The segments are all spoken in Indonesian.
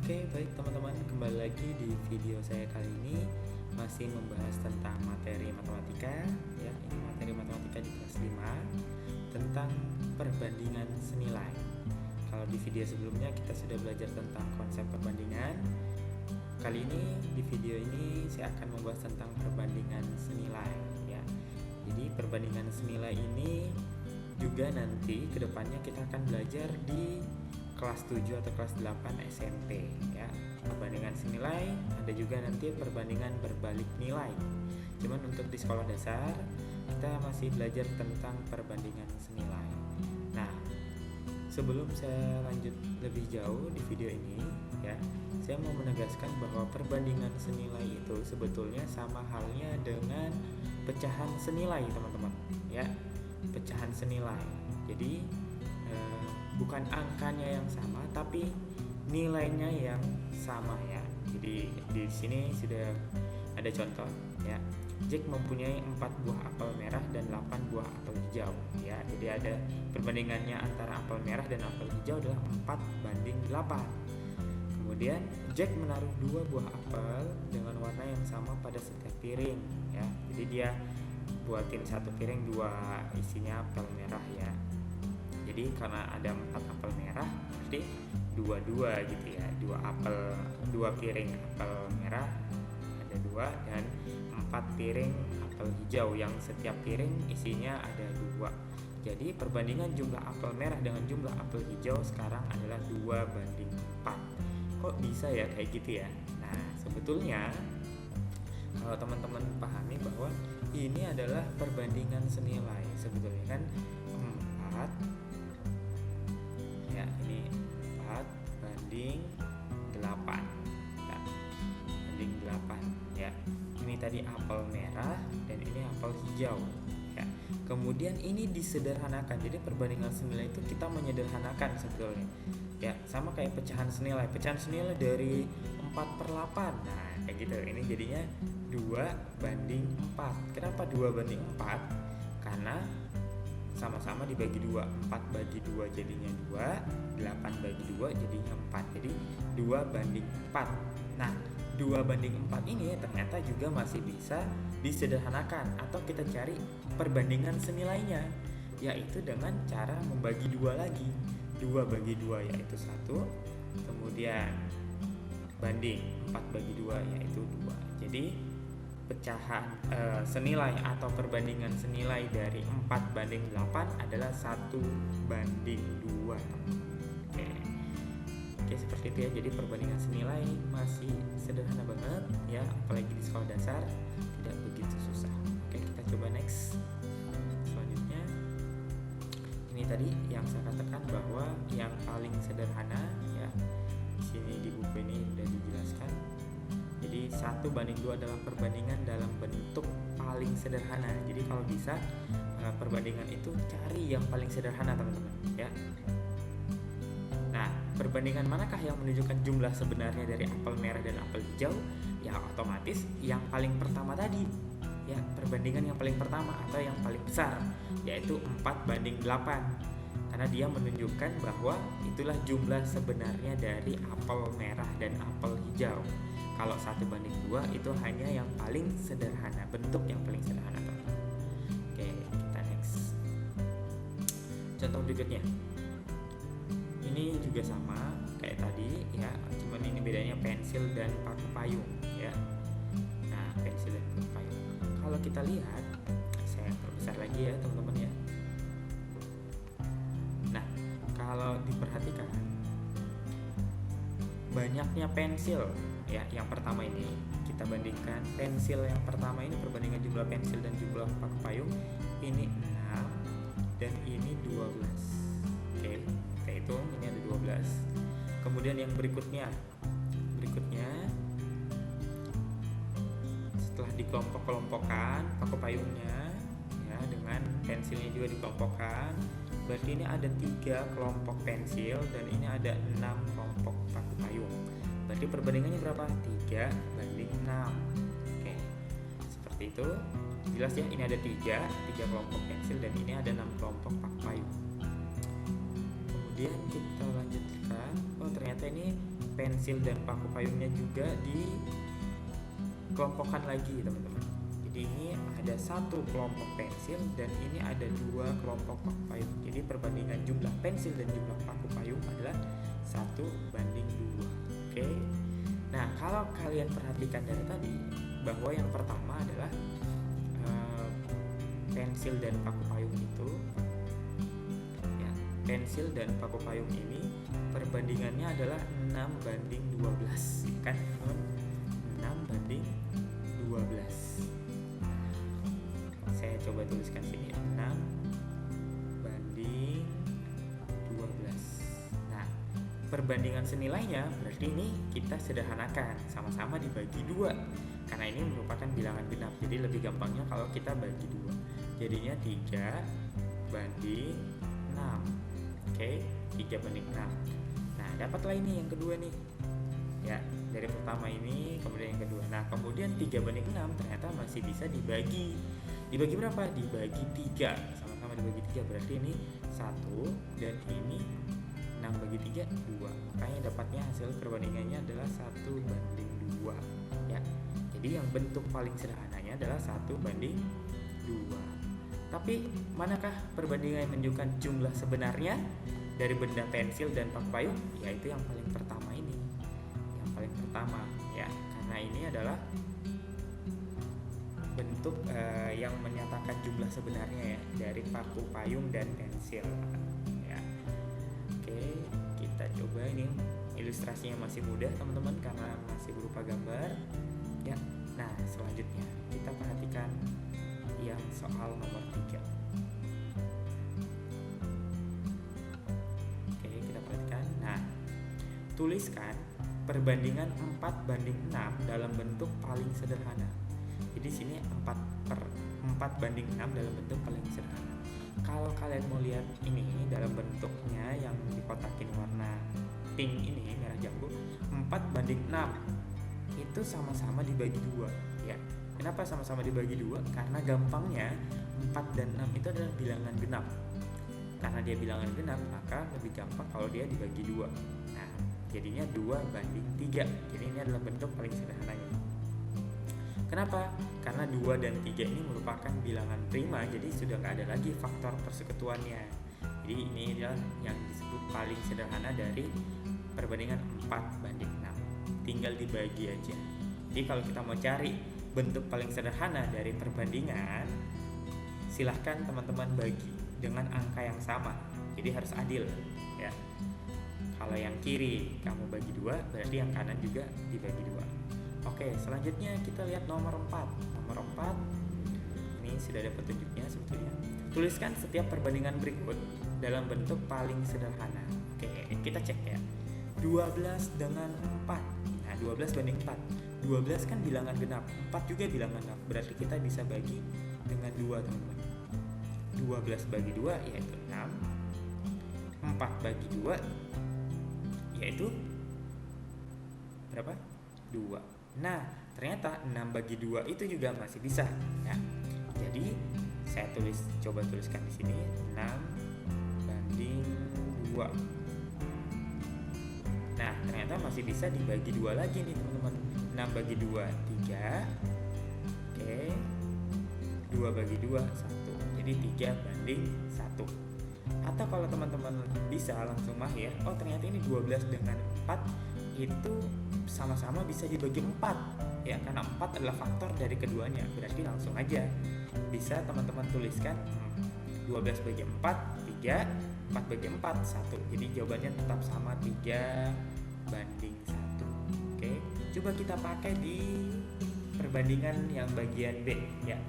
Oke, baik teman-teman, kembali lagi di video saya kali ini masih membahas tentang materi matematika ya. Ini materi matematika di kelas 5 tentang perbandingan senilai. Kalau di video sebelumnya kita sudah belajar tentang konsep perbandingan. Kali ini di video ini saya akan membahas tentang perbandingan senilai ya. Jadi perbandingan senilai ini juga nanti kedepannya kita akan belajar di kelas 7 atau kelas 8 SMP ya. Perbandingan senilai, ada juga nanti perbandingan berbalik nilai. Cuman untuk di sekolah dasar kita masih belajar tentang perbandingan senilai. Nah, sebelum saya lanjut lebih jauh di video ini ya, saya mau menegaskan bahwa perbandingan senilai itu sebetulnya sama halnya dengan pecahan senilai, teman-teman ya. Pecahan senilai. Jadi bukan angkanya yang sama, tapi nilainya yang sama ya. Jadi di sini sudah ada contoh ya. Jack mempunyai 4 buah apel merah dan 8 buah apel hijau ya. Jadi ada perbandingannya antara apel merah dan apel hijau adalah 4:8. Kemudian Jack menaruh 2 buah apel dengan warna yang sama pada setiap piring ya. Jadi dia buatin satu piring, 2 isinya apel merah ya. Jadi karena ada 4 apel merah, berarti 2 gitu ya. 2 piring apel merah ada 2 dan 4 piring apel hijau yang setiap piring isinya ada 2. Jadi perbandingan jumlah apel merah dengan jumlah apel hijau sekarang adalah 2:4. Kok bisa ya kayak gitu ya? Nah, sebetulnya kalau teman-teman pahami bahwa ini adalah perbandingan senilai, sebetulnya kan 4 ya, ini 4 banding 8 ya, banding 8 ya. Ini tadi apel merah dan ini apel hijau ya. Kemudian ini disederhanakan. Jadi perbandingan senilai itu kita menyederhanakan sebetulnya ya, sama kayak pecahan senilai. Pecahan senilai dari 4/8. Nah kayak gitu, ini jadinya 2:4. Kenapa 2:4? Karena sama-sama dibagi 2, 4/2 jadinya 2, 8/2 jadinya 4. Jadi 2:4. Nah 2:4 ini ternyata juga masih bisa disederhanakan atau kita cari perbandingan senilainya, yaitu dengan cara membagi 2 lagi. 2/2 yaitu 1, kemudian banding 4/2 yaitu 2. Jadi pecahan senilai atau perbandingan senilai dari 4:8 adalah 1:2. Oke, seperti itu ya. Jadi perbandingan senilai masih sederhana banget ya, apalagi di sekolah dasar tidak begitu susah. Oke, kita coba next. Selanjutnya ini tadi yang saya katakan bahwa yang paling sederhana ya. Di sini di buku ini sudah dijelaskan. Jadi 1:2 adalah perbandingan dalam bentuk paling sederhana. Jadi kalau bisa perbandingan itu cari yang paling sederhana, teman-teman ya. Nah, perbandingan manakah yang menunjukkan jumlah sebenarnya dari apel merah dan apel hijau? Ya otomatis yang paling pertama tadi ya, perbandingan yang paling pertama atau yang paling besar, yaitu 4:8. Karena dia menunjukkan bahwa itulah jumlah sebenarnya dari apel merah dan apel hijau. Kalau 1:2 itu hanya yang paling sederhana, bentuk yang paling sederhana. Oke, kita next. Contoh berikutnya. Ini juga sama kayak tadi ya, cuman ini bedanya pensil dan paku payung ya. Nah, pensil dan paku payung. Kalau kita lihat, saya perbesar lagi ya, teman-teman ya. Nah, kalau diperhatikan banyaknya pensil ya, yang pertama ini kita bandingkan pensil yang pertama ini, perbandingan jumlah pensil dan jumlah paku payung ini 6 dan ini 12. Oke, kita hitung ini ada 12. Kemudian yang berikutnya setelah dikelompok-kelompokkan paku payungnya ya, dengan pensilnya juga dikelompokkan, berarti ini ada 3 kelompok pensil dan ini ada 6 kelompok paku payung. Berarti perbandingannya berapa? 3:6. Oke, seperti itu. Jelas ya, ini ada 3 kelompok pensil dan ini ada 6 kelompok paku payung. Kemudian kita lanjutkan. Oh ternyata ini pensil dan paku payungnya juga dikelompokkan lagi teman-teman. Jadi ini ada satu kelompok pensil dan ini ada dua kelompok paku payung. Jadi perbandingan jumlah pensil dan jumlah paku payung adalah 1:2. Oke. Nah, kalau kalian perhatikan dari tadi bahwa yang pertama adalah pensil dan paku payung itu ya, pensil dan paku payung ini perbandingannya adalah 6:12 kan teman-teman, 6:12. Saya coba tuliskan sini 6:12. Nah, perbandingan senilainya berarti ini kita sederhanakan, sama-sama dibagi 2 karena ini merupakan bilangan genap. Jadi lebih gampangnya kalau kita bagi 2, jadinya 3:6. Oke, 3:6. Nah, dapatlah ini yang kedua nih ya, dari pertama ini kemudian yang kedua. Nah, kemudian 3:6 ternyata masih bisa dibagi berapa? Dibagi 3, sama-sama dibagi 3, berarti ini 1 dan ini 6/3 2. Makanya dapatnya hasil perbandingannya adalah 1:2 ya. Jadi yang bentuk paling sederhananya adalah 1:2. Tapi manakah perbandingan yang menunjukkan jumlah sebenarnya dari benda pensil dan paku payung? Yaitu yang paling pertama ini. Yang paling pertama ya, karena ini adalah bentuk yang menyatakan jumlah sebenarnya ya dari paku payung dan pensil ya. Oke, kita coba ini ilustrasinya masih mudah teman-teman karena masih berupa gambar ya. Nah, selanjutnya kita perhatikan yang soal nomor 3. Oke, kita perhatikan. Nah, tuliskan perbandingan 4:6 dalam bentuk paling sederhana. Jadi sini 4:6 dalam bentuk paling sederhana. Kalau kalian mau lihat ini dalam bentuknya yang dikotakin warna pink ini, merah jambu, 4:6 itu sama-sama dibagi 2 ya. Kenapa sama-sama dibagi 2? Karena gampangnya 4 dan 6 itu adalah bilangan genap. Karena dia bilangan genap, maka lebih gampang kalau dia dibagi 2. Nah, jadinya 2:3. Jadi ini adalah bentuk paling sederhananya. Kenapa? Karena 2 dan 3 ini merupakan bilangan prima, jadi sudah nggak ada lagi faktor persekutuannya. Jadi ini adalah yang disebut paling sederhana dari perbandingan 4:6. Tinggal dibagi aja. Jadi kalau kita mau cari bentuk paling sederhana dari perbandingan, silahkan teman-teman bagi dengan angka yang sama. Jadi harus adil ya. Kalau yang kiri kamu bagi 2, berarti yang kanan juga dibagi 2. Oke, selanjutnya kita lihat nomor 4. Nomor 4 ini sudah ada petunjuknya sebetulnya. Tuliskan setiap perbandingan berikut dalam bentuk paling sederhana. Oke, kita cek ya. 12 dengan 4. Nah, 12:4. 12 kan bilangan genap, 4 juga bilangan genap. Berarti kita bisa bagi dengan 2, teman-teman. 12 bagi 2 yaitu 6. 4 bagi 2 yaitu berapa? 2. Nah, ternyata 6 bagi 2 itu juga masih bisa ya. Jadi saya coba tuliskan di sini 6:2. Nah, ternyata masih bisa dibagi 2 lagi nih teman-teman. 6 bagi 2 3. Oke. 2 bagi 2 1. Jadi 3:1. Atau kalau teman-teman bisa langsung mahir, oh ternyata ini 12 dengan 4 itu sama-sama bisa dibagi 4 ya, karena 4 adalah faktor dari keduanya. Berarti langsung aja bisa teman-teman tuliskan 12 bagi 4 3, 4 bagi 4 1. Jadi jawabannya tetap sama 3:1. Oke, coba kita pakai di perbandingan yang bagian B ya.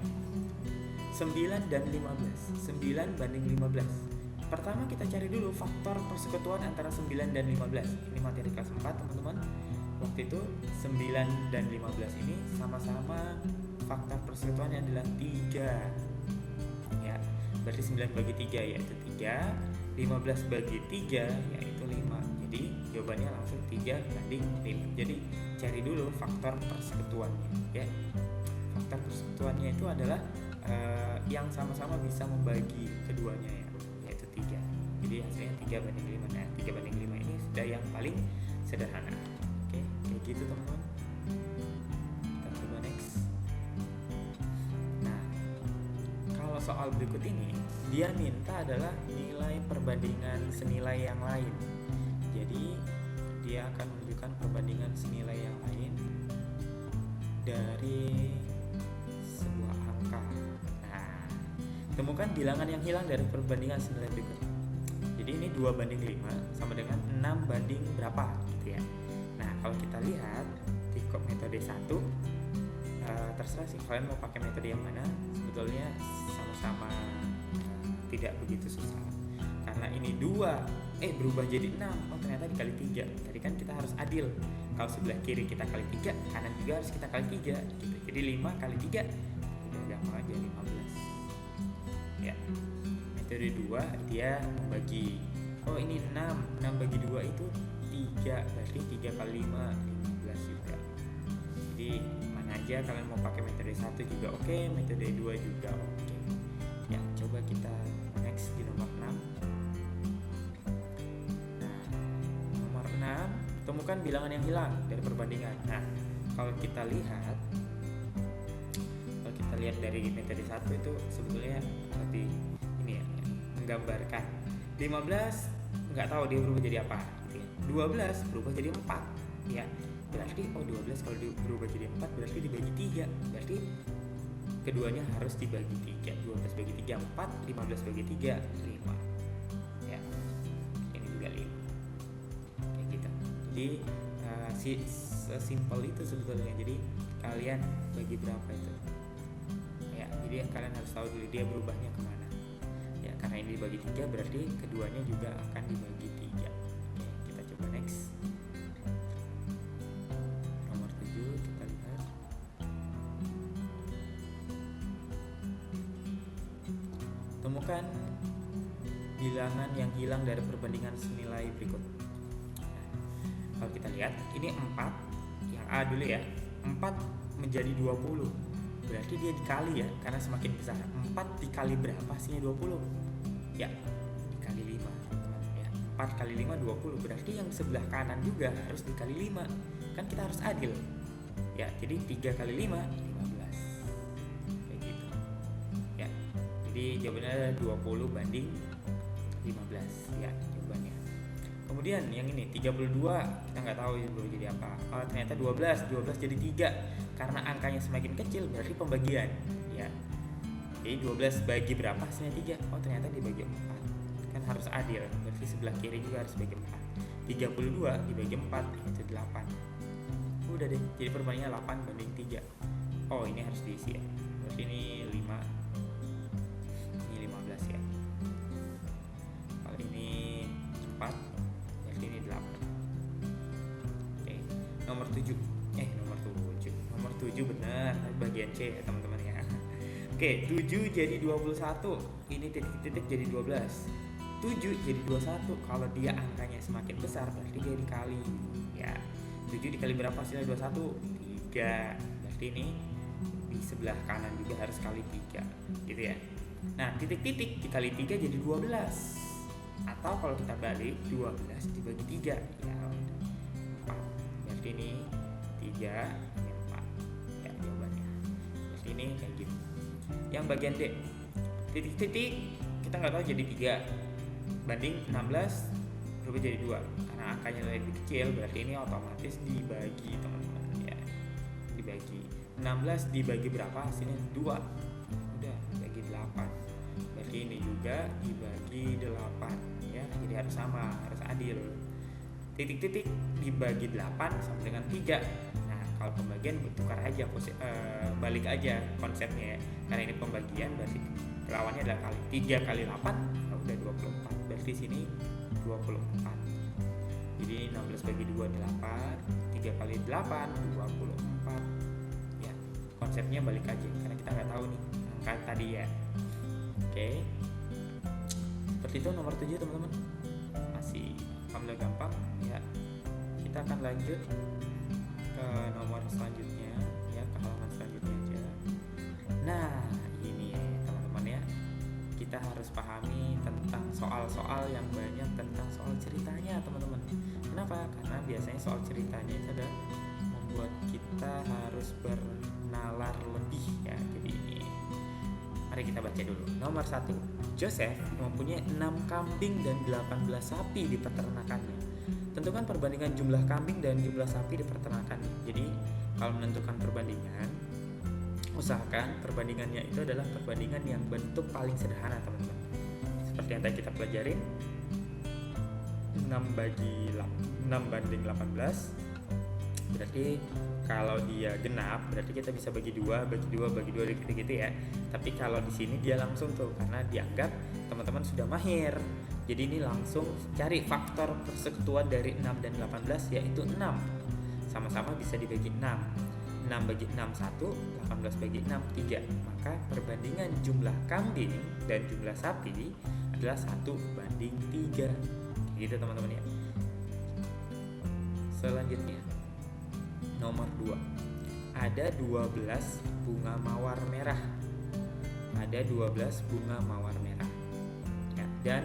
9 dan 15. 9:15. Pertama kita cari dulu faktor persekutuan antara 9 dan 15. Ini materi kelas 4 teman-teman. Waktu itu 9 dan 15 ini sama-sama faktor persekutuannya adalah 3 ya. Berarti 9 bagi 3 yaitu 3, 15 bagi 3 yaitu 5. Jadi jawabannya langsung 3:5. Jadi cari dulu faktor persekutuannya ya. Faktor persekutuannya itu adalah yang sama-sama bisa membagi keduanya ya, yaitu 3. Jadi hasilnya 3:5. Nah, 3:5 ini sudah yang paling sederhana. gitu teman-teman. Kita coba next. Nah, kalau soal berikut ini dia minta adalah nilai perbandingan senilai yang lain. Jadi dia akan menunjukkan perbandingan senilai yang lain dari sebuah angka. Nah, temukan bilangan yang hilang dari perbandingan senilai berikut. Jadi ini 2:5 sama dengan 6 banding berapa gitu ya. Nah, kalau kita lihat di metode 1, terserah sih kalian mau pakai metode yang mana. Sebetulnya sama-sama tidak begitu susah. Karena ini 2 berubah jadi 6. Oh, ternyata dikali 3. Tadi kan kita harus adil. Kalau sebelah kiri kita kali 3, kanan juga harus kita kali 3 gitu. Jadi 5 kali 3 udah gampang aja 15. Ya. Metode 2 dia membagi. Oh, ini 6 bagi 2 itu 3. Berarti 3 kali 5 15 juga. Jadi mana aja kalian mau pakai metode 1 juga oke, metode 2 juga oke. Ya, coba kita next di nomor 6. Temukan bilangan yang hilang dari perbandingan. Nah, kalau kita lihat dari metode 1 itu sebetulnya lebih ini ya, menggambarkan 15 nggak tahu dia berubah jadi apa gitu ya. 12 berubah jadi 4 ya. Berarti 12 kalau berubah jadi 4 berarti dibagi 3. Berarti keduanya harus dibagi 3. 12 bagi 3 4, 15 bagi 3 5. Ya. Ini juga 5. Jadi sesimpel itu sebetulnya. Jadi kalian bagi berapa itu ya, jadi kalian harus tahu dulu dia berubahnya kemana ya. Karena ini dibagi 3 berarti keduanya juga akan dibagi 3. Oke, kita coba next. Nomor 7 kita lihat. Temukan bilangan yang hilang dari perbandingan senilai berikut. Kalau kita lihat ini 4, yang A dulu ya, 4 menjadi 20, berarti dia dikali ya, karena semakin besar. 4 dikali berapa hasilnya 20? Ya, dikali 5 ya. 4 kali 5 20, berarti yang sebelah kanan juga harus dikali 5. Kan kita harus adil ya, jadi 3 kali 5 15 kayak gitu ya. Jadi jawabannya 20 banding 15 ya jawabannya. Kemudian yang ini 32 kita nggak tahu itu jadi apa. Oh, ternyata 12 jadi 3. Karena angkanya semakin kecil berarti pembagian ya. Jadi 12 bagi berapa hasilnya 3. Oh, ternyata dibagi 4. Kan harus adil. Berarti sebelah kiri juga harus bagi 4. 32 dibagi 4 itu 8. Udah deh. Jadi perbandingannya 8 banding 3. Oh, ini harus diisi ya. Berarti ini 5. Ini 15 ya. Kalau ini 4 ini 8. Oke. Nomor 7 benar, bagian C ya teman-teman ya. Oke, 7 jadi 21. Ini titik-titik jadi 12. 7 jadi 21. Kalau dia angkanya semakin besar berarti dia dikali ya. 7 dikali berapa hasilnya 21? 3. Berarti ini di sebelah kanan juga harus kali 3 gitu ya. Nah, titik-titik dikali 3 jadi 12. Atau kalau kita balik 12 dibagi 3 ya 4. Berarti ini 3 ini 4 ya jawabannya. Berarti ini kayak gitu. Yang bagian D, titik-titik kita nggak tahu jadi 3 banding 16 berubah jadi 2. Karena angkanya lebih kecil berarti ini otomatis dibagi teman-teman ya. Dibagi 16 dibagi berapa hasilnya 2. Udah bagi 8. Berarti ini juga dibagi 8 ya, jadi harus sama, harus adil. Titik-titik dibagi 8 sama dengan 3. Nah, kalau pembagian tukar aja, balik aja konsepnya ya. Karena ini pembagian berarti lawannya adalah kali. 3 kali 8 nah udah 24. Berarti sini 24. Jadi 16 bagi 2 8, 3 kali 8 24. Ya, konsepnya balik aja karena kita nggak tahu nih angka tadi ya. Oke. Seperti itu nomor 7 teman-teman. Masih alhamdulillah gampang ya. Kita akan lanjut ke nomor selanjutnya ya, ke halaman selanjutnya aja. Nah, ini ya teman-teman ya. Kita harus pahami tentang soal-soal yang banyak tentang soal ceritanya teman-teman. Kenapa? Karena biasanya soal ceritanya itu ada membuat kita harus bernalar lebih ya. Jadi ini, mari kita baca dulu. Nomor 1, Joseph mempunyai 6 kambing dan 18 sapi di peternakannya. Tentukan perbandingan jumlah kambing dan jumlah sapi di peternakannya. Jadi kalau menentukan perbandingan, usahakan perbandingannya itu adalah perbandingan yang bentuk paling sederhana, teman-teman. Seperti yang tadi kita pelajarin, 6 banding 18. Berarti kalau dia genap, berarti kita bisa bagi dua gitu ya. Tapi kalau di sini dia langsung tuh, karena dianggap teman-teman sudah mahir. Jadi ini langsung cari faktor persekutuan dari 6 dan 18, yaitu 6. Sama-sama bisa dibagi 6. 6 bagi 6 1, 18 bagi 6 3. Maka perbandingan jumlah kambing dan jumlah sapi adalah 1 banding 3. Gitu teman-teman ya. Selanjutnya, nomor 2. Ada 12 bunga mawar merah. Ada 12 bunga mawar merah. Ya, dan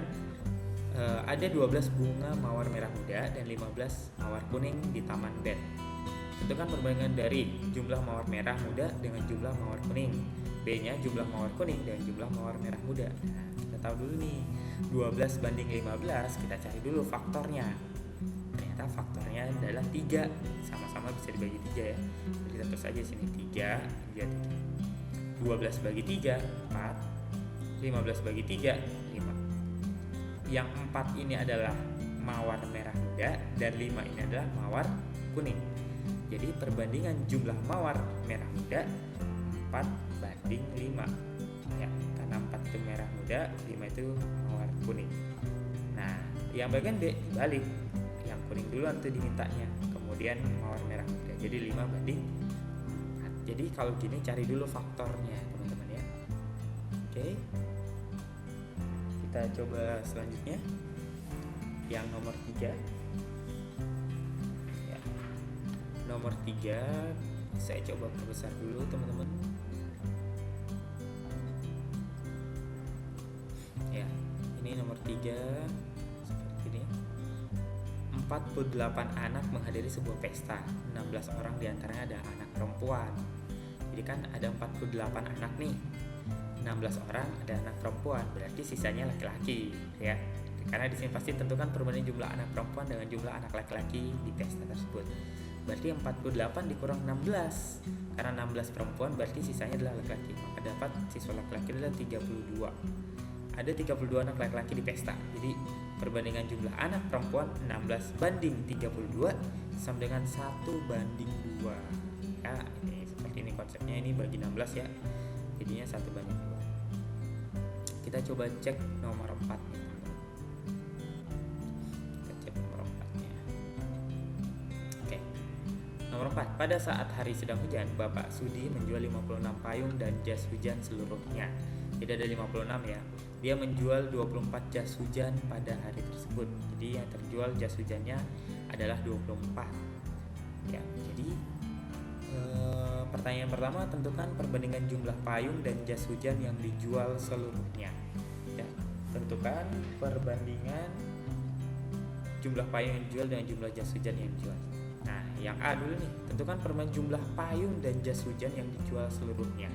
ada 12 bunga mawar merah muda dan 15 mawar kuning di taman bed. Tentukan perbandingan dari jumlah mawar merah muda dengan jumlah mawar kuning. B-nya jumlah mawar kuning dan jumlah mawar merah muda. Nah, kita tahu dulu nih, 12 banding 15, kita cari dulu faktornya. Ternyata faktornya adalah 3. Sama-sama bisa dibagi 3 ya. Jadi kita tulis aja sini 3. 12 bagi 3, 4. 15 bagi 3, 5. Yang 4 ini adalah mawar merah muda dan 5 ini adalah mawar kuning. Jadi perbandingan jumlah mawar merah muda 4 banding 5 ya, karena 4 itu merah muda, 5 itu mawar kuning. Nah, yang bagian B dibalik, yang kuning duluan tuh dimintanya, kemudian mawar merah muda. Jadi 5 banding 4. Jadi kalau gini cari dulu faktornya teman-teman ya. Oke, kita coba selanjutnya yang nomor 3 ya. Nomor 3 saya coba perbesar dulu teman-teman ya. Ini nomor 3 seperti ini. 48 anak menghadiri sebuah pesta. 16 orang diantaranya ada anak perempuan. Jadi kan ada 48 anak nih, 16 orang ada anak perempuan, berarti sisanya laki-laki ya. Karena di sini pasti tentukan perbandingan jumlah anak perempuan dengan jumlah anak laki-laki di pesta tersebut. Berarti 48 dikurang 16. Karena 16 perempuan berarti sisanya adalah laki-laki. Maka dapat siswa laki-laki adalah 32. Ada 32 anak laki-laki di pesta. Jadi perbandingan jumlah anak perempuan 16 banding 32 sama dengan 1 banding 2. Ya, ini seperti ini konsepnya, ini bagi 16 ya. Jadinya 1 banding 2. Kita coba cek nomor 4 nih. Kita cek nomor 4-nya. Oke. Nomor 4. Pada saat hari sedang hujan, Bapak Sudi menjual 56 payung dan jas hujan seluruhnya. Jadi ada 56 ya. Dia menjual 24 jas hujan pada hari tersebut. Jadi yang terjual jas hujannya adalah 24. Ya, jadi pertanyaan pertama, tentukan perbandingan jumlah payung dan jas hujan yang dijual seluruhnya. Ya, tentukan perbandingan jumlah payung yang dijual dengan jumlah jas hujan yang dijual. Nah, yang A dulu nih, tentukan perbandingan jumlah payung dan jas hujan yang dijual seluruhnya.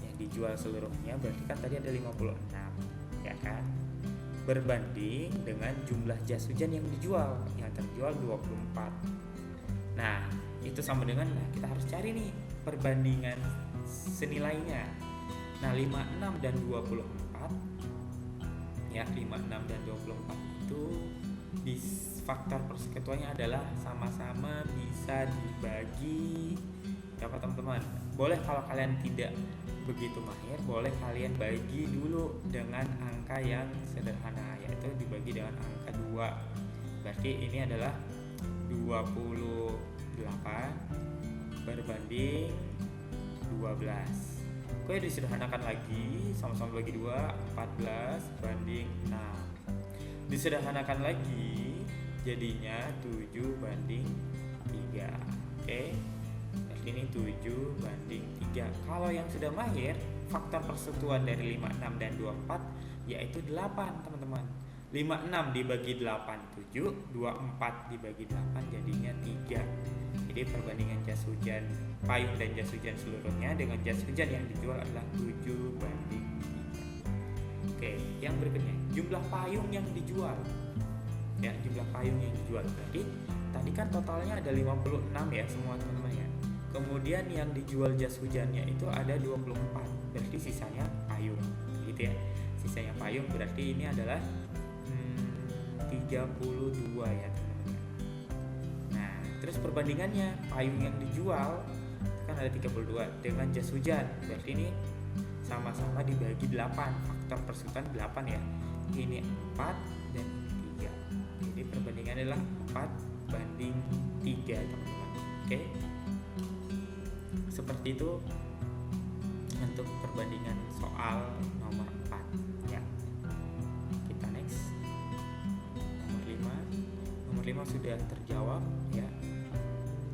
Yang dijual seluruhnya berarti kan tadi ada 56, ya kan? Berbanding dengan jumlah jas hujan yang dijual, yang terjual 24. Nah, itu sama dengan kita harus cari nih perbandingan senilainya. Nah, 56 dan 24 ya, 56 dan 24 itu di faktor persekutuannya adalah sama-sama bisa dibagi berapa teman-teman. Boleh kalau kalian tidak begitu mahir, boleh kalian bagi dulu dengan angka yang sederhana, yaitu dibagi dengan angka 2. Berarti ini adalah 28 berbanding 12. Oke, disederhanakan lagi, sama-sama bagi 2, 14 banding 6. Disederhanakan lagi, jadinya 7 banding 3. Oke, ini 7 banding 3. Kalau yang sudah mahir, faktor persekutuan dari 56 dan 24 yaitu 8 teman-teman. 56 dibagi 8 7, 24 dibagi 8 jadinya 3. Jadi perbandingan jas hujan payung dan jas hujan seluruhnya dengan jas hujan yang dijual adalah 7:3. Oke, yang berikutnya jumlah payung yang dijual. Ya, jumlah payung yang dijual. Berarti tadi kan totalnya ada 56 ya semua teman-teman ya. Kemudian yang dijual jas hujannya itu ada 24. Berarti sisanya payung. Gitu ya. Sisanya payung berarti ini adalah 32 ya teman-teman. Nah, terus perbandingannya payung yang dijual kan ada 32 dengan jas hujan. Berarti ini sama-sama dibagi 8. Faktor persekutuan 8 ya. Ini 4 dan 3. Jadi perbandingannya adalah 4:3 teman-teman. Oke. Seperti itu untuk perbandingan soal nomor 4 ya. Kita next. Nomor 5 sudah terjawab ya.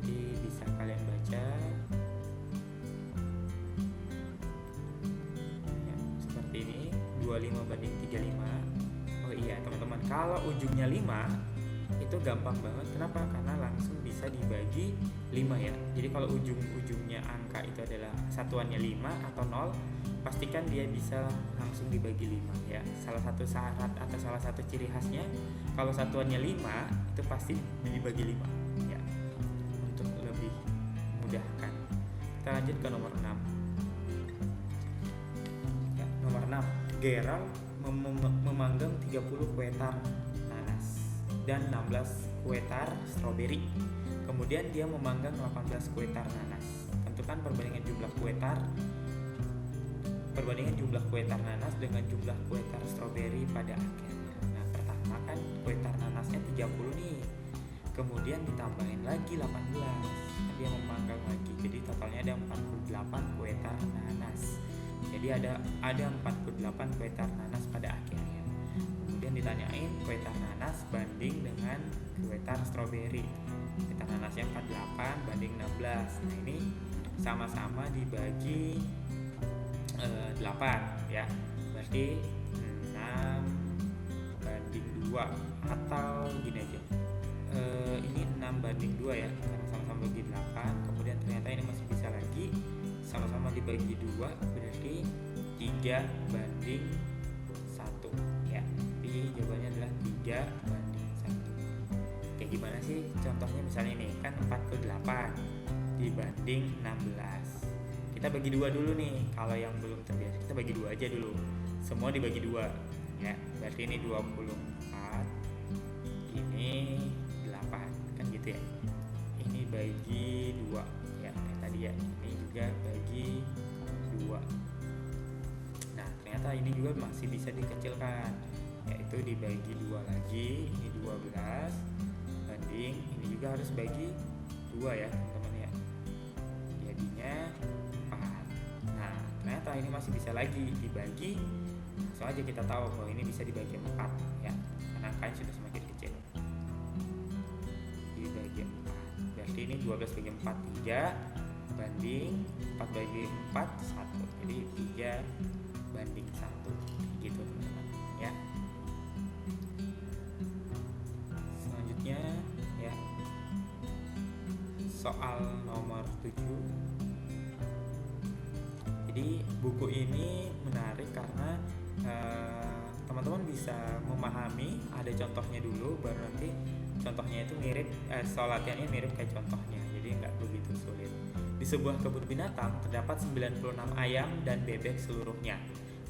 Jadi bisa kalian baca. Ya, seperti ini 25:35. Oh iya teman-teman, kalau ujungnya 5 itu gampang banget. Kenapa? Karena langsung bisa dibagi 5 ya. Jadi kalau ujung-ujungnya angka itu adalah satuannya 5 atau 0, pastikan dia bisa langsung dibagi 5 ya. Salah satu syarat atau salah satu ciri khasnya kalau satuannya 5 itu pasti dibagi 5 ya. Untuk lebih mudahkan. Kita lanjut ke nomor 6. Ya, nomor 6. Gerald memanggang 30 kue tar nanas dan 16 kue tar stroberi. Kemudian dia memanggang 18 kue tar nanas. Tentukan perbandingan jumlah kue tar nanas dengan jumlah kue tar stroberi pada akhirnya. Nah, pertama kan kue tar nanasnya 30 nih. Kemudian ditambahin lagi 18. Dia memanggang lagi. Jadi totalnya ada 48 kue tar nanas. Jadi ada 48 kue tar nanas pada akhirnya. Kemudian ditanyain kue tar nanas banding dengan kue tar stroberi. Kue tar nanasnya 48 banding 16. Nah, ini sama-sama dibagi 8 ya. Berarti 6:2 atau gini aja. Ini 6:2 ya, karena sama-sama bagi 8. Kemudian ternyata ini masih bisa lagi sama-sama dibagi 2, berarti 3:1 ya. Jadi jawabannya adalah 3:1. Kayak gimana sih contohnya? Misalnya ini kan 48 dibanding 16. Kita bagi 2 dulu nih. Kalau yang belum terbiasa kita bagi 2 aja dulu. Semua dibagi 2 ya. Berarti ini 24, ini 8 kan gitu ya. Ini bagi 2 ya kayak tadi ya. Ini juga bagi 2. Nah, ternyata ini juga masih bisa dikecilkan, yaitu dibagi 2 lagi. Ini 12 banding ini juga harus bagi 2 ya teman-teman ya. Jadinya 4. Nah, ternyata ini masih bisa lagi dibagi. Langsung aja kita tahu bahwa ini bisa dibagi 4 ya, karena angkanya sudah semakin kecil. Dibagi 4. Berarti ini 12 bagi 4 3 banding 4 bagi 4 1. Jadi 3:1 gitu teman-teman ya. Selanjutnya ya, soal nomor 7. Jadi buku ini menarik karena teman-teman bisa memahami, ada contohnya dulu, baru nanti contohnya itu mirip, soal latihannya mirip kayak contohnya, jadi nggak begitu sulit. Di sebuah kebun binatang terdapat 96 ayam dan bebek seluruhnya.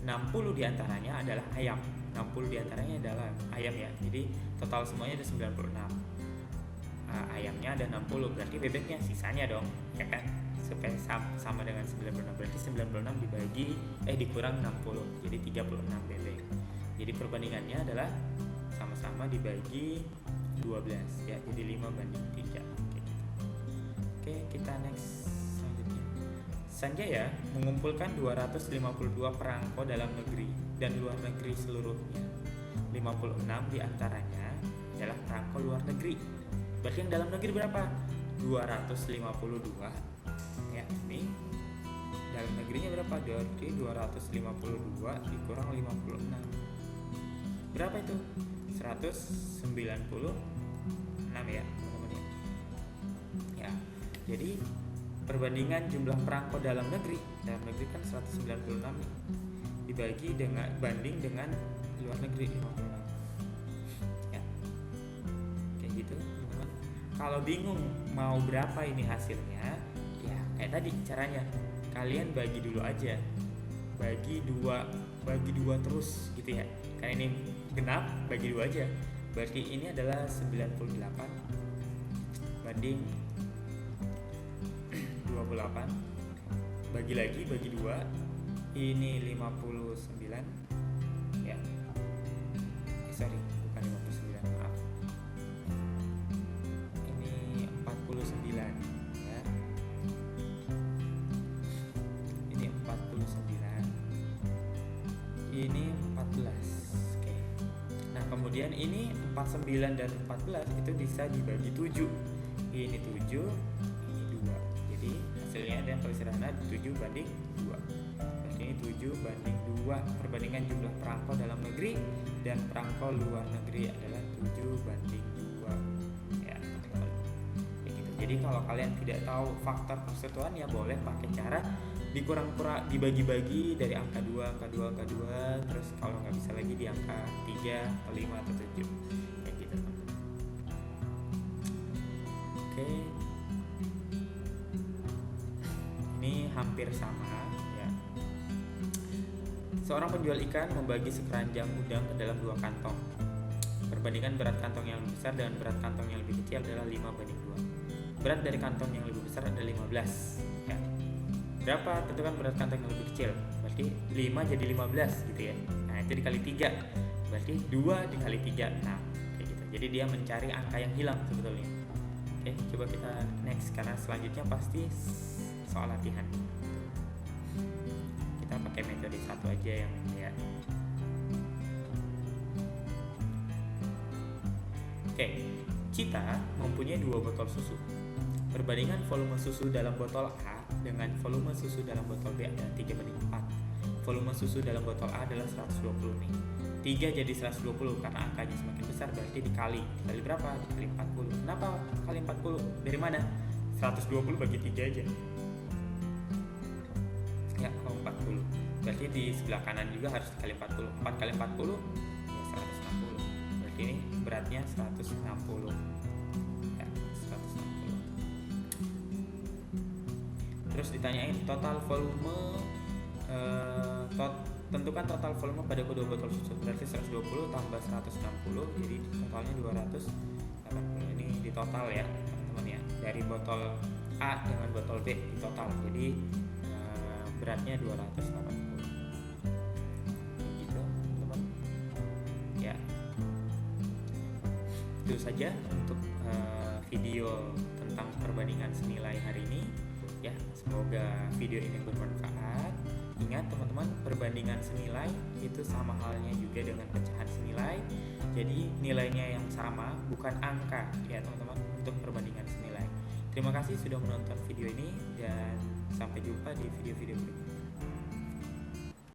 60 diantaranya adalah ayam. 60 diantaranya adalah ayam ya. Jadi total semuanya ada 96. Ayamnya ada 60, berarti bebeknya sisanya dong, ya kan? Supaya sama dengan 96, berarti 96 dikurang 60, jadi 36 bebek. Jadi perbandingannya adalah sama-sama dibagi 12 ya, jadi 5:3. Oke, kita next. Sanjaya mengumpulkan 252 perangko dalam negeri dan luar negeri seluruhnya. 56 diantaranya adalah perangko luar negeri. Berarti yang dalam negeri berapa? 252 ya, ini dalam negerinya berapa? Berarti 252 dikurang 56 berapa itu? 196 ya teman-teman ya. Jadi perbandingan jumlah perangko dalam negeri kan 196 nih, dibagi dengan banding dengan luar negeri 56 ya, kayak gitu teman-teman. Kalau bingung mau berapa ini hasilnya, ya kayak tadi caranya, kalian bagi dulu aja, bagi dua terus gitu ya. Karena ini genap, bagi dua aja, berarti ini adalah 98 banding 28, bagi lagi, bagi dua, ini 59 ya, sorry bukan 59, maaf, ini 49 ya, ini 49, ini 14. Oke. Nah kemudian ini 49 dan 14 itu bisa dibagi 7, ini 7, ini 2, jadi hasilnya ada yang paling sederhana 7 banding 2. Berarti ini 7 banding 2, perbandingan jumlah perangko dalam negeri dan perangko luar negeri adalah 7 banding 2 ya teman-teman. Gitu. Jadi kalau kalian tidak tahu faktor persatuan ya boleh pakai cara dikurang-kurang, dibagi-bagi dari angka 2, angka 2, angka 2, terus kalau nggak bisa lagi di angka 3 atau 5 atau 7 kayak gitu teman-teman. Oke, ini hampir sama ya. Seorang penjual ikan membagi sekeranjang udang ke dalam 2 kantong. Perbandingan berat kantong yang lebih besar dengan berat kantong yang lebih kecil adalah 5 banding 2. Berat dari kantong yang lebih besar adalah 15 ya. Berapa? Tentukan berat kantong yang lebih kecil. Berarti 5 jadi 15 gitu ya. Nah itu dikali 3, berarti 2 dikali 3, 6 kayak gitu. Jadi dia mencari angka yang hilang sebetulnya. Oke, coba kita next karena selanjutnya pasti soal latihan. Kita pakai metode satu aja yang ya. Oke, Cita mempunyai 2 botol susu. Perbandingan volume susu dalam botol A dengan volume susu dalam botol B adalah 3 banding 4. Volume susu dalam botol A adalah 120 nih. 3 jadi 120 karena angkanya semakin besar berarti dikali. Dikali berapa? Dikali 40. Kenapa kali 40? Dari mana? 120 bagi 3 aja. Ya, kalau 40. Berarti di sebelah kanan juga harus dikali 40. 4 kali 40 ya 160. Berarti ini beratnya 160. Ya, 160. Terus ditanyain total volume tentukan total volume pada kedua botol susu. Berarti 120 tambah 160 jadi totalnya 280. Ini di total ya teman-teman ya, dari botol A dengan botol B di total. Jadi beratnya 280 gitu teman-teman ya. Itu saja untuk video tentang perbandingan senilai hari ini ya. Semoga video ini bermanfaat. Ingat teman-teman, perbandingan senilai itu sama halnya juga dengan pecahan senilai. Jadi nilainya yang sama, bukan angka ya teman-teman untuk perbandingan senilai. Terima kasih sudah menonton video ini dan sampai jumpa di video-video berikutnya.